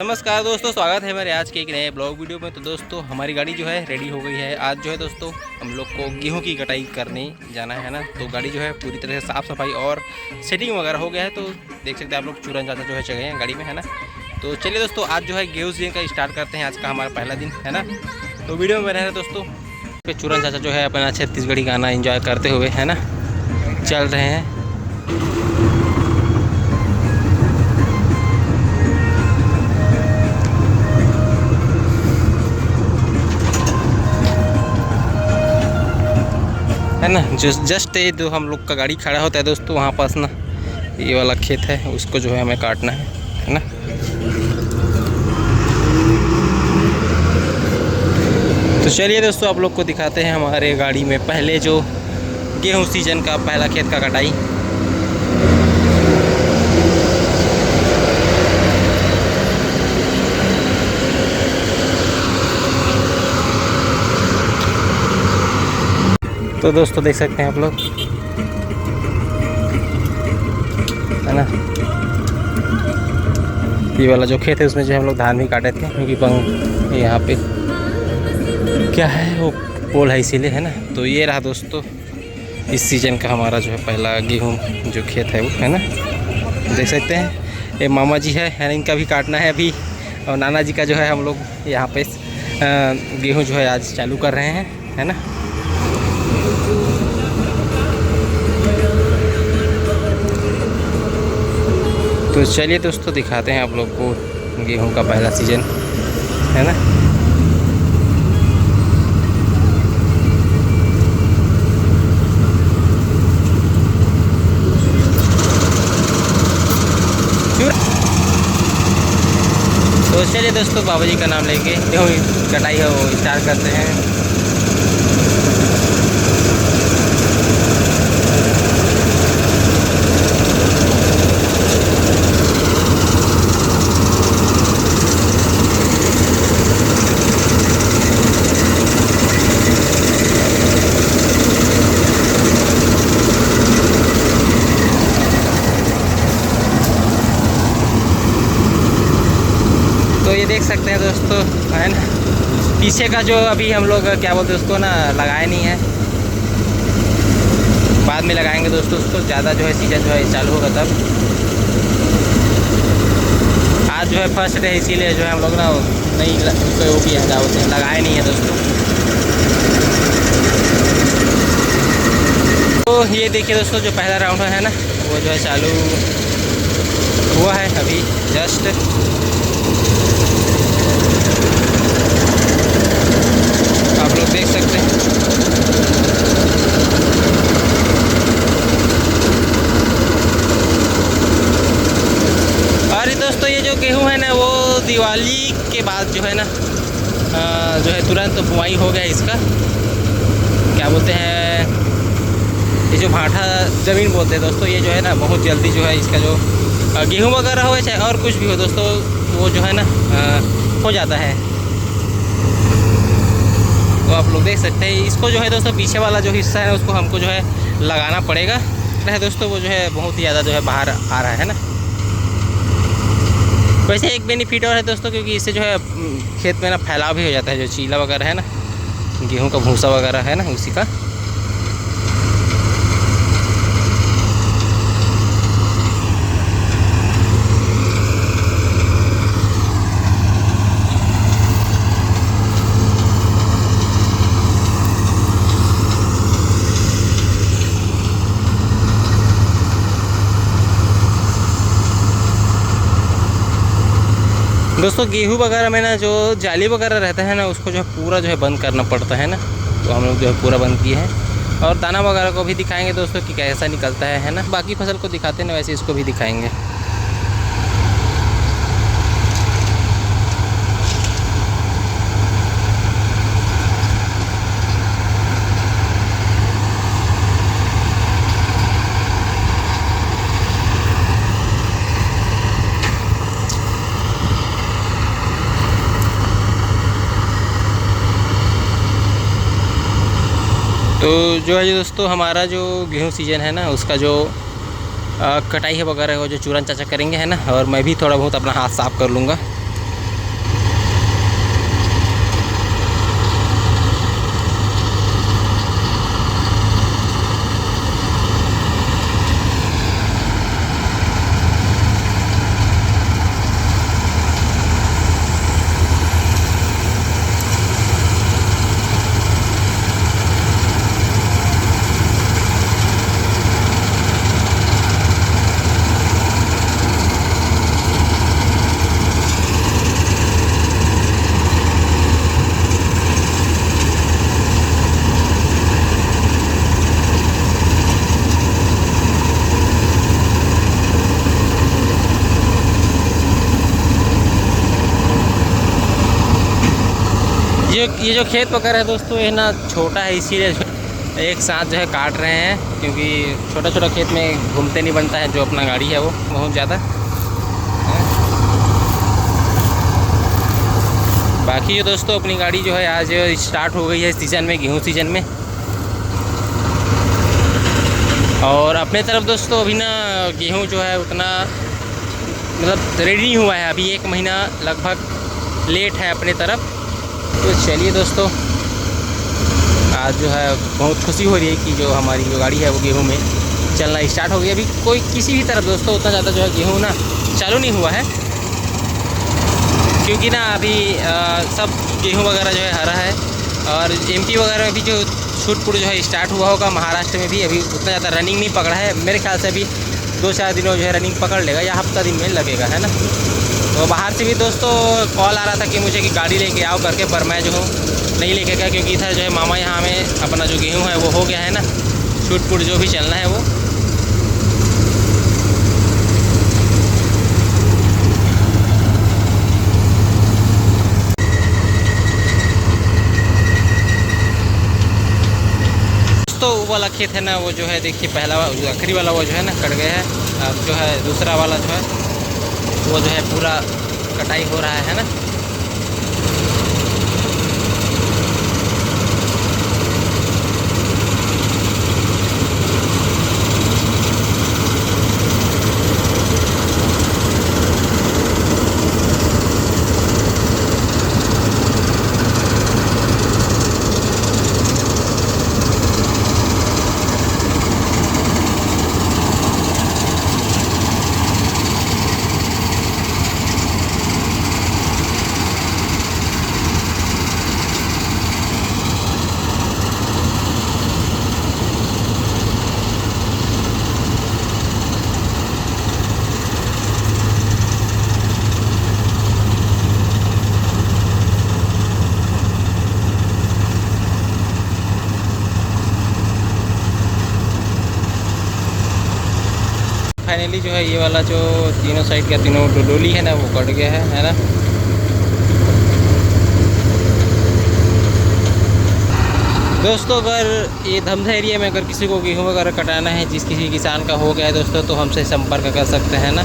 नमस्कार दोस्तों, स्वागत है मेरे आज के एक नए ब्लॉग वीडियो में। तो दोस्तों हमारी गाड़ी जो है रेडी हो गई है। आज जो है दोस्तों हम लोग को गेहूं की कटाई करने जाना है ना। तो गाड़ी जो है पूरी तरह से साफ़ सफाई और सेटिंग वगैरह हो गया है। तो देख सकते हैं आप लोग, चूरन चाचा जो है चले हैं गाड़ी में, है ना। तो चलिए दोस्तों, आज जो है गेहूं सीजन का स्टार्ट करते हैं। आज का हमारा पहला दिन है ना। तो वीडियो में बने हैं दोस्तों। चूरन चाचा जो है अपना छत्तीसगढ़ी गाना इंजॉय करते हुए, है ना, चल रहे हैं। है ना। जस्ट ये जो हम लोग का गाड़ी खड़ा होता है दोस्तों, वहाँ पास ना ये वाला खेत है, उसको जो है हमें काटना है ना। तो चलिए दोस्तों, आप लोग को दिखाते हैं हमारे गाड़ी में पहले जो गेहूं सीजन का पहला खेत का कटाई। तो दोस्तों देख सकते हैं आप लोग, है ना, ये वाला जो खेत है उसमें जो हम लोग धान भी काटे थे, क्योंकि यहाँ पे क्या है वो पोल है, इसीलिए, है ना। तो ये रहा दोस्तों इस सीज़न का हमारा जो है पहला गेहूं जो खेत है वो, है ना। देख सकते हैं ये मामा जी है, इनका भी काटना है अभी। और नाना जी का जो है हम लोग यहाँ पे गेहूं जो है आज चालू कर रहे हैं, है ना। तो चलिए दोस्तों दिखाते हैं आप लोग को गेहूं का पहला सीजन, है ना। तो चलिए दोस्तों, बाबा जी का नाम लेके गेहूं कटाई है वो स्टार्ट करते हैं। तो ये देख सकते हैं दोस्तों, है ना, पीछे का जो अभी हम लोग क्या बोलते हैं उसको ना, लगाए नहीं है, बाद में लगाएंगे दोस्तों उसको। ज़्यादा जो है सीजन जो है चालू होगा तब। आज जो है फर्स्ट डे, इसीलिए जो है हम लोग ना नहीं उसको वो भी है, क्या बोलते हैं, लगाए नहीं है दोस्तों। तो ये देखिए दोस्तों, जो पहला राउंड है ना, वो जो है चालू हुआ है अभी जस्ट। आप लोग देख सकते हैं। और दोस्तों ये जो गेहूं है ना, वो दिवाली के बाद जो है ना जो है तुरंत बुआई हो गया इसका। क्या बोलते हैं, ये जो भाटा ज़मीन बोलते हैं दोस्तों, ये जो है ना बहुत जल्दी जो है इसका जो गेहूं वगैरह हो चाहे और कुछ भी हो दोस्तों, वो जो है ना हो जाता है। तो आप लोग देख सकते हैं इसको जो है दोस्तों, पीछे वाला जो हिस्सा है उसको हमको जो है लगाना पड़ेगा दोस्तों। वो जो है बहुत ही ज़्यादा जो है बाहर आ रहा है ना। वैसे एक बेनिफिट और है दोस्तों, क्योंकि इससे जो है खेत में ना फैलाव भी हो जाता है, जो चीला वगैरह है ना, गेहूं का भूसा वगैरह है ना, उसी का। दोस्तों गेहूं वगैरह में ना जो जाली वगैरह रहता है ना, उसको जो है पूरा जो है बंद करना पड़ता है ना। तो हम लोग जो है पूरा बंद किए हैं। और दाना वगैरह को भी दिखाएंगे दोस्तों कि कैसा निकलता है ना। बाकी फसल को दिखाते हैं ना, वैसे इसको भी दिखाएंगे। तो जो है दोस्तों, हमारा जो गेहूं सीजन है ना, उसका जो कटाई है वगैरह वो जो चूरन चाचा करेंगे, है ना। और मैं भी थोड़ा बहुत अपना हाथ साफ़ कर लूँगा, ये जो खेत वगैरह है दोस्तों, ये ना छोटा है, इसीलिए एक साथ जो है काट रहे हैं, क्योंकि छोटा छोटा खेत में घूमते नहीं बनता है। जो अपना गाड़ी है वो बहुत ज़्यादा। बाकी जो दोस्तों अपनी गाड़ी जो है आज स्टार्ट हो गई है सीज़न में, गेहूँ सीज़न में। और अपने तरफ दोस्तों अभी ना गेहूँ जो है उतना मतलब रेडी नहीं हुआ है, अभी 1 महीना लगभग लेट है अपने तरफ। तो चलिए दोस्तों, आज जो है बहुत खुशी हो रही है कि जो हमारी जो गाड़ी है वो गेहूं में चलना स्टार्ट हो गई। अभी कोई किसी भी तरफ दोस्तों उतना ज़्यादा जो है गेहूं ना चालू नहीं हुआ है, क्योंकि ना अभी सब गेहूं वगैरह जो है हरा है। और एमपी वगैरह में भी जो छूट जो है स्टार्ट हुआ होगा, महाराष्ट्र में भी अभी उतना ज़्यादा रनिंग नहीं पकड़ा है। मेरे ख्याल से अभी 2-4 दिनों जो है रनिंग पकड़ लेगा, या हफ्ता दिन में लगेगा, है ना। तो बाहर से भी दोस्तों कॉल आ रहा था कि मुझे कि गाड़ी लेके आओ करके, पर मैं जो हूँ नहीं लेके गया, क्योंकि इधर जो है मामा यहाँ में अपना जो गेहूँ है वो हो गया है ना, छूट जो भी चलना है वो। तो वो वाला खेत है ना, वो जो है देखिए पहला आखिरी वाला वो जो है ना कट गया है। अब जो है दूसरा वाला जो है वो जो है पूरा कटाई हो रहा है ना। फाइनली जो है ये वाला जो तीनों साइड का तीनों डोली है ना वो कट गया है ना। दोस्तों अगर ये धमधा एरिया में अगर किसी को गेहूँ वगैरह कटाना है, जिस किसी किसान का हो गया है दोस्तों, तो हमसे संपर्क कर सकते हैं ना।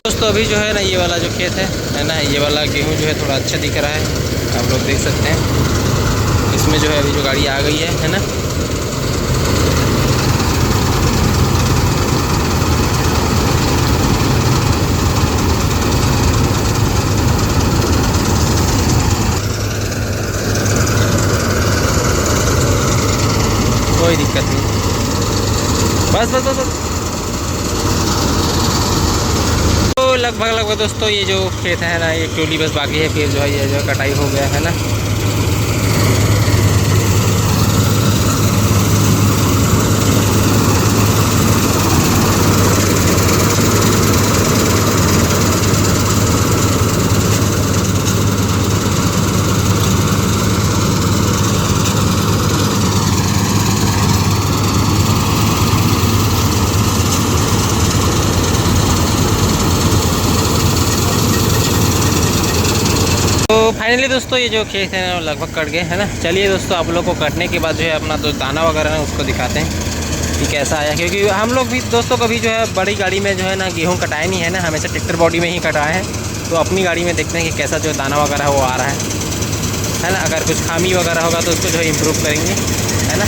दोस्तों अभी जो है ना ये वाला जो खेत है ना, ये वाला गेहूँ जो है थोड़ा अच्छा दिख रहा है, आप लोग देख सकते हैं। इसमें जो है अभी जो गाड़ी आ गई है ना। कोई दिक्कत नहीं, बस बस बस, बस। तो लगभग दोस्तों ये जो खेत है ना, ये टोली बस बाकी है, फिर जो है ये जो कटाई हो गया है ना। फाइनली दोस्तों ये जो खेत है ना लगभग कट गए है ना। चलिए दोस्तों आप लोग को कटने के बाद जो है अपना जो दाना वगैरह है उसको दिखाते हैं कि कैसा आया, क्योंकि हम लोग भी दोस्तों कभी जो है बड़ी गाड़ी में जो है ना गेहूँ कटाए नहीं है ना, हमेशा ट्रैक्टर बॉडी में ही कटाए हैं। तो अपनी गाड़ी में देखते हैं कि कैसा जो दाना वगैरह है वो आ रहा है ना। अगर कुछ खामी वगैरह होगा तो उसको जो है इम्प्रूव करेंगे, है ना।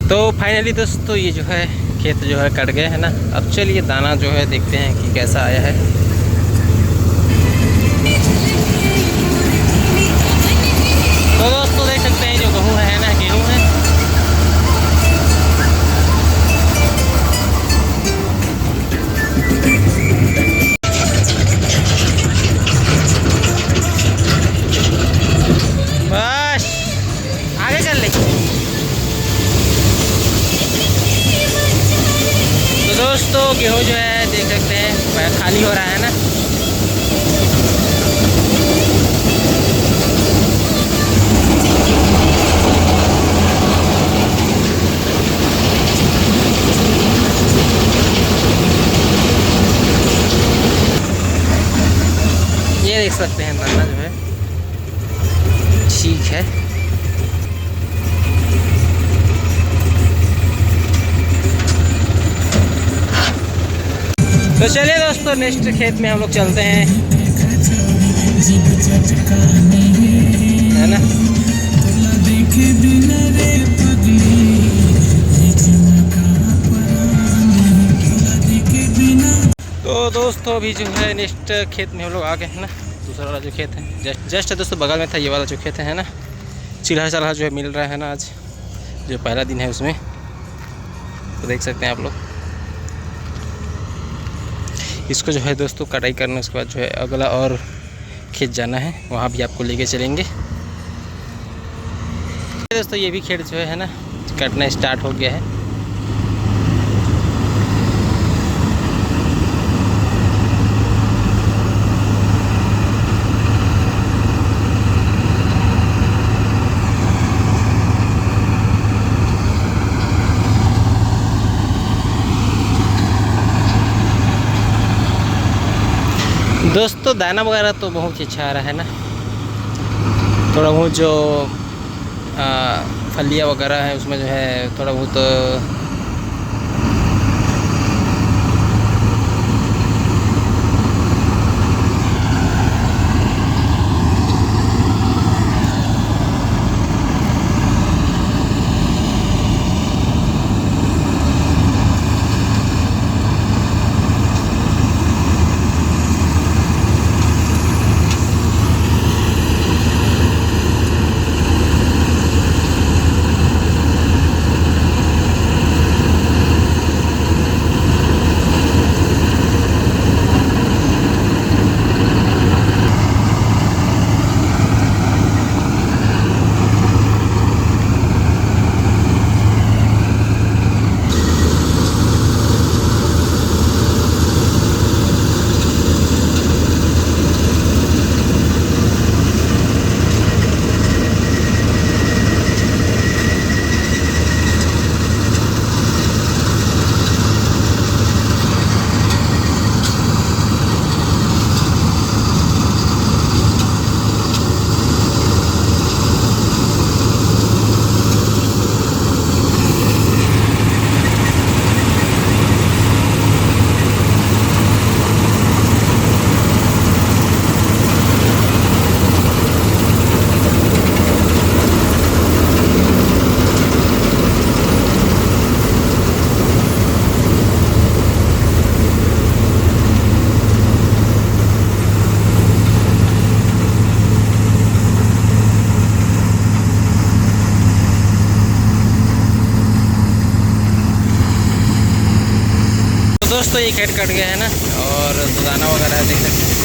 तो फाइनली दोस्तों ये जो है खेत जो है कट गए है ना। अब चलिए दाना जो है देखते हैं कि कैसा आया है। तो दोस्तों देख सकते हैं जो गेहूँ है ना, गेहूँ है। बस आगे कर ले। दोस्तों गेहूँ जो है देख सकते हैं खाली हो रहा है ना। सकते हैं दाना जो है ठीक है। तो चलिए दोस्तों नेक्स्ट खेत में हम लोग चलते हैं, है ना। तो दोस्तों अभी जो है नेक्स्ट खेत में हम लोग आ गए हैं ना। दूसरा वाला जो खेत है जस्ट दोस्तों बगल में था, ये वाला जो खेत है ना। चिल्हा चल्हा जो है मिल रहा है ना, आज जो पहला दिन है उसमें, तो देख सकते हैं आप लोग। इसको जो है दोस्तों कटाई करने उसके बाद जो है अगला और खेत जाना है, वहाँ भी आपको लेके चलेंगे। दोस्तों ये भी खेत जो है ना कटना स्टार्ट हो गया है। दोस्तों दाना वगैरह तो बहुत ही अच्छा आ रहा है ना। थोड़ा बहुत जो फलियाँ वगैरह है उसमें जो है थोड़ा बहुत दोस्तों ये खेत कट गया है ना, और दाना वगैरह देख सकते हैं।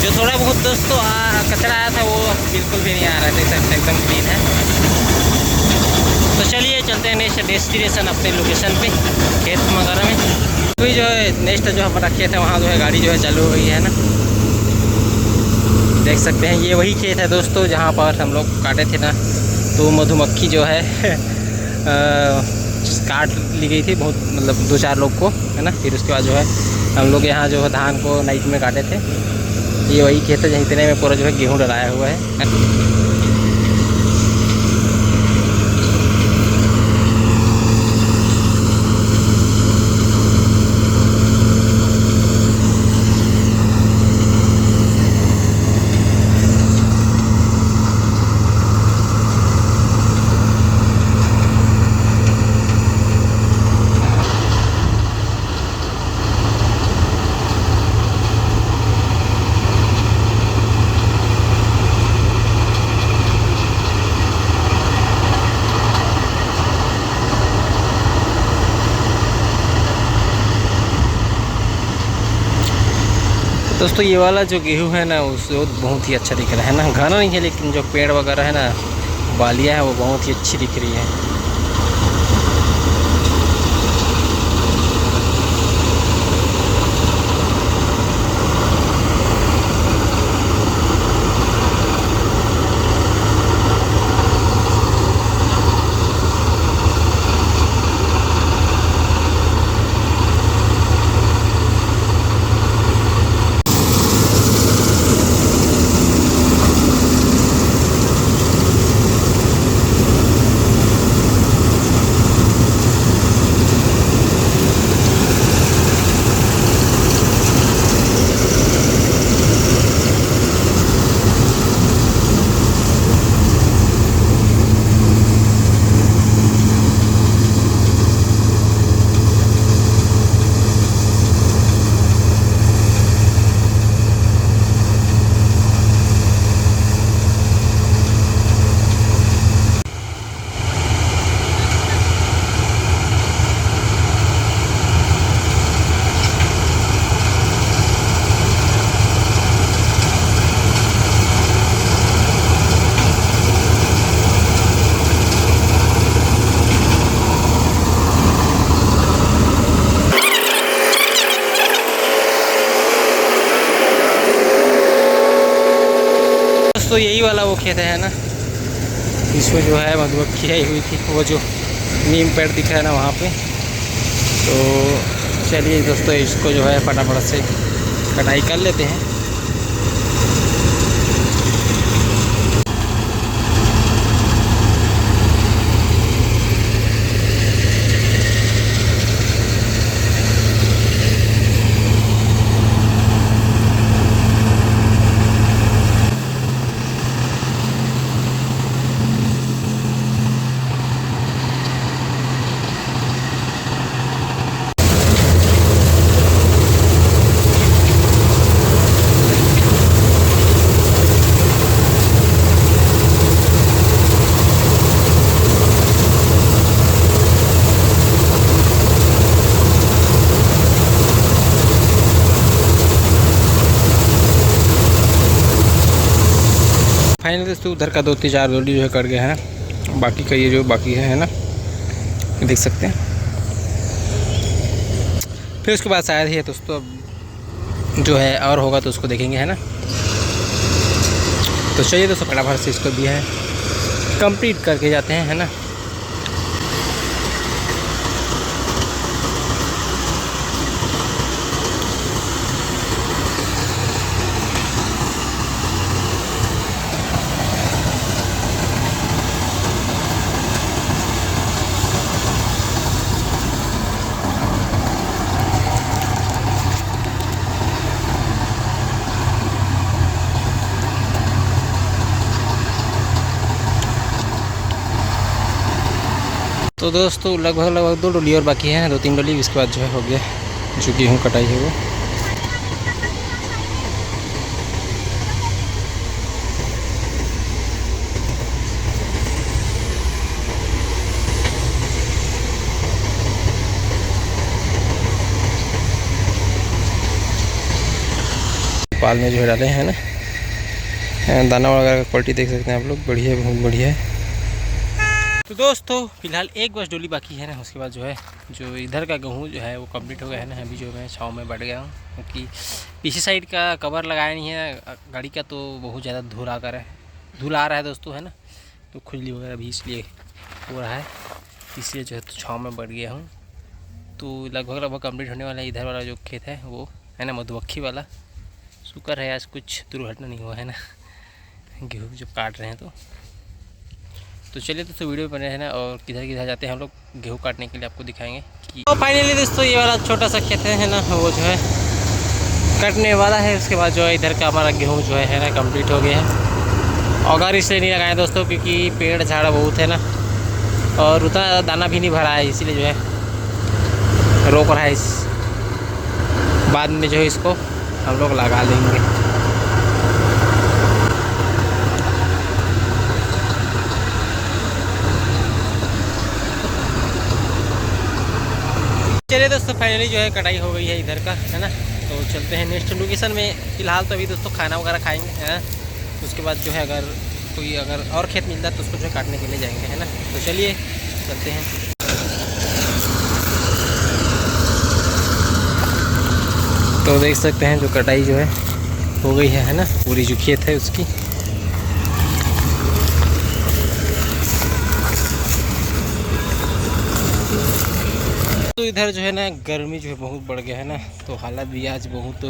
जो थोड़ा बहुत दोस्तों कचरा आया था वो बिल्कुल भी नहीं आ रहा है, देख सकते हैं एकदम क्लीन है। तो चलिए चलते हैं नेक्स्ट डेस्टिनेशन अपने लोकेशन पे, खेत वगैरह में। अभी जो है नेक्स्ट जो हमारा खेत है वहाँ जो है गाड़ी जो है चालू हो गई है ना, देख सकते हैं। ये वही खेत है दोस्तों जहाँ पर हम लोग काटे थे ना, तो मधुमक्खी जो है काट ली गई थी बहुत, मतलब 2-4 लोग को, है ना। फिर उसके बाद जो है हम लोग यहाँ जो है धान को नाइट में काटे थे। ये वही खेत है जहाँ इतने में पूरा जो है गेहूँ डलाया हुआ है। दोस्तों ये वाला जो गेहूँ है ना उसको बहुत ही अच्छा दिख रहा है ना, घना नहीं है लेकिन जो पेड़ वगैरह है ना, बालियाँ है वो बहुत ही अच्छी दिख रही है। दोस्तों यही वाला वो खेत है ना, इसमें जो है मधुमक्खी आई हुई थी, वो जो नीम पेड़ दिख रहा है ना वहाँ पे। तो चलिए दोस्तों इसको जो है फटाफट से कटाई कर लेते हैं। फाइनल दोस्तों उधर का 2-4 डोली जो है कट गया है, बाकी का ये जो बाकी है ना, देख सकते हैं। फिर उसके बाद शायद ही दोस्तों अब जो है और होगा तो उसको देखेंगे, है ना। तो चलिए दोस्तों फटाफट से इसको भी है कंप्लीट करके जाते हैं, है ना। तो दोस्तों लगभग 2 डोली और बाकी है, 2-3 डोली, इसके बाद जो है हो गया जो गेहूँ कटाई है वो। पाल में जो है डाले हैं ना, दाना वगैरह का क्वालिटी देख सकते हैं आप लोग, बढ़िया, बहुत बढ़िया है। तो दोस्तों फिलहाल एक बस डोली बाकी है ना, उसके बाद जो है जो इधर का गेहूँ जो है वो कंप्लीट हो गया है ना। अभी जो मैं छाँव में बैठ गया हूँ क्योंकि पीछे साइड का कवर लगाया नहीं है गाड़ी का, तो बहुत ज़्यादा धूल आ रहा है दोस्तों, है ना। तो खुजली वगैरह भी इसलिए हो रहा है, इसलिए जो है तो छाँव में बैठ गया हूँ। तो लगभग कंप्लीट होने वाला है इधर वाला जो खेत है वो, है ना, मधुमक्खी वाला। शुक्र है आज कुछ दुर्घटना नहीं हुआ है ना, गेहूँ जब काट रहे हैं तो चलिए दोस्तों वीडियो बने हैं ना, और किधर जाते हैं हम लोग गेहूँ काटने के लिए, आपको दिखाएंगे कि। तो फाइनली दोस्तों ये वाला छोटा सा खेत है ना, वो जो है कटने वाला है। उसके बाद जो है इधर का हमारा गेहूँ जो है ना कंप्लीट हो गया है। औजार इसलिए नहीं लगाए दोस्तों क्योंकि पेड़ झाड़ बहुत है ना, और उतना दाना भी नहीं भरा है, इसीलिए जो है रोक रहा है। इस बाद में जो है इसको हम लोग लगा लेंगे। चलिए दोस्तों फाइनली जो है कटाई हो गई है इधर का, है ना। तो चलते हैं नेक्स्ट लोकेशन में। फ़िलहाल तो अभी दोस्तों खाना वगैरह खाएंगे, है ना। उसके बाद जो है अगर और खेत मिलता है तो उसको जो है काटने के लिए जाएंगे, है ना। तो चलिए चलते हैं। तो देख सकते हैं जो कटाई जो है हो गई है ना, पूरी जो खेत है उसकी। तो इधर जो है ना गर्मी जो है बहुत बढ़ गया है ना, तो हालत भी आज बहुत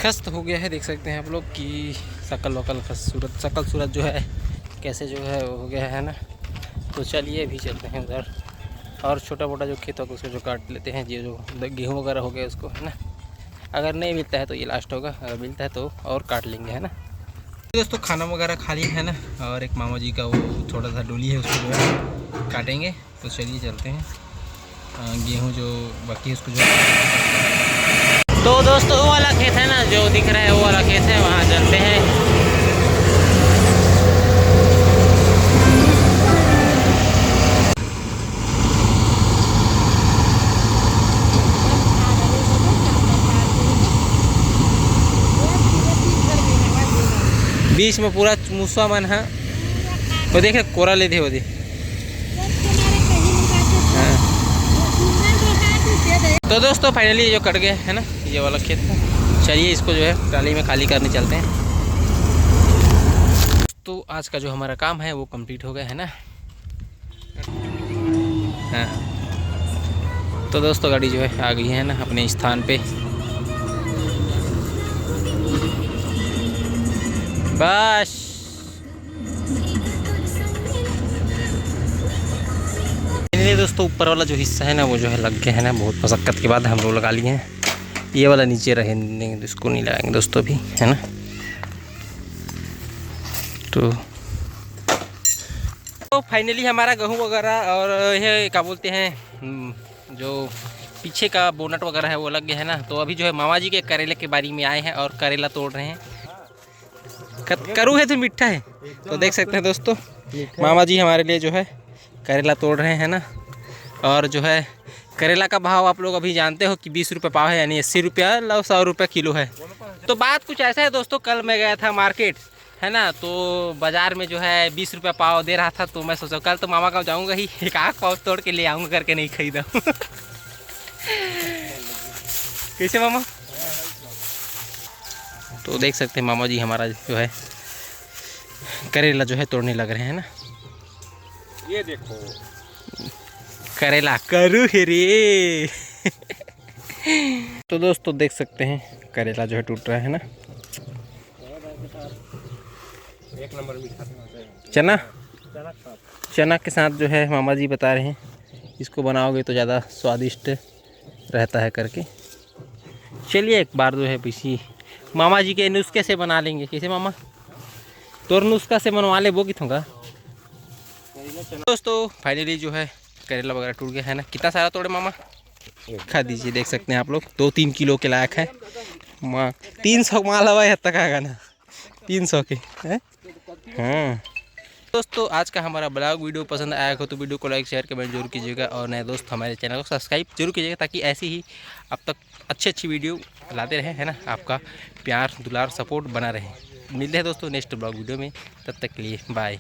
खस्त हो गया है। देख सकते हैं आप लोग कि शकल सूरत जो है कैसे जो है हो गया है ना। तो चलिए अभी चलते हैं उधर, और छोटा मोटा जो खेत होगा उसको जो काट लेते हैं, जो गेहूँ वगैरह हो गया उसको, है ना। अगर नहीं मिलता है तो ये लास्ट होगा, अगर मिलता है तो और काट लेंगे, है ना। तो दोस्तों खाना वगैरह खा लिया है ना, और एक मामा जी का वो छोटा सा डोली है उसको जो है काटेंगे। तो चलिए चलते हैं, गेहूँ जो बाकी है उसको जो। तो दोस्तों वो वाला खेत है ना जो दिख रहा है, वो वाला खेत है, वहाँ चलते हैं। बीच में पूरा मूसा मन है, वो देखे कोरा ले थे वो दी। तो दोस्तों फाइनली जो कट गए है ना ये वाला खेत, चलिए इसको जो है ट्राली में खाली करने चलते हैं। दोस्तों आज का जो हमारा काम है वो कंप्लीट हो गया है ना। हाँ तो दोस्तों गाड़ी जो है आ गई है ना अपने स्थान पे। बस दोस्तों ऊपर वाला जो हिस्सा है ना वो जो है लग गया है ना, बहुत मशक्क़त के बाद हम लोग लगा लिए हैं। ये वाला नीचे रहेंगे, इसको नहीं लगाएंगे दोस्तों अभी, है ना। तो फाइनली हमारा गेहूँ वगैरह और ये क्या बोलते हैं जो पीछे का बोनट वगैरह है वो लग गया है ना। तो अभी जो है मामा जी के करेले के बारी में आए हैं और करेला तोड़ रहे हैं। करू है तो मीठा है, तो देख सकते हैं दोस्तों मामा जी हमारे लिए जो है करेला तोड़ रहे हैं ना। और जो है करेला का भाव आप लोग अभी जानते हो कि 20 रुपये पाव है, यानी 80 रुपया 100 रुपये किलो है। तो बात कुछ ऐसा है दोस्तों, कल मैं गया था मार्केट है ना, तो बाज़ार में जो है 20 रुपये पाव दे रहा था। तो मैं सोचा कल तो मामा का जाऊंगा ही, एक आख पाव तोड़ के ले आऊँगा करके नहीं खरीदा। कैसे मामा? तो देख सकते हैं मामा जी हमारा जो है करेला जो है तोड़ने लग रहे हैं ना। ये देखो करेला करू है रे। तो दोस्तों देख सकते हैं करेला जो है टूट रहा है ना। एक नंबर मीठा चना चना के साथ जो है मामा जी बता रहे हैं इसको बनाओगे तो ज़्यादा स्वादिष्ट रहता है करके। चलिए एक बार जो है पीछे मामा जी के नुस्खे से बना लेंगे। कैसे मामा? तोर नुस्खा से बनवा ले वो कितोंगा। दोस्तों फाइनली जो है करेला वगैरह टूट गया है ना। कितना सारा तोड़े मामा? खा दीजिए, देख सकते हैं आप लोग 2-3 किलो के लायक है। 300 माल हवा है तक आगा ना, 300 के है। हाँ दोस्तों आज का हमारा ब्लॉग वीडियो पसंद आया हो तो वीडियो को लाइक शेयर कमेंट जरूर कीजिएगा। और नए दोस्त हमारे चैनल को सब्सक्राइब जरूर कीजिएगा ताकि ऐसी ही अब तक अच्छी वीडियो लाते रहे, है ना। आपका प्यार दुलार सपोर्ट बना रहे। मिलते हैं दोस्तों नेक्स्ट ब्लॉग वीडियो में, तब तक के लिए बाय।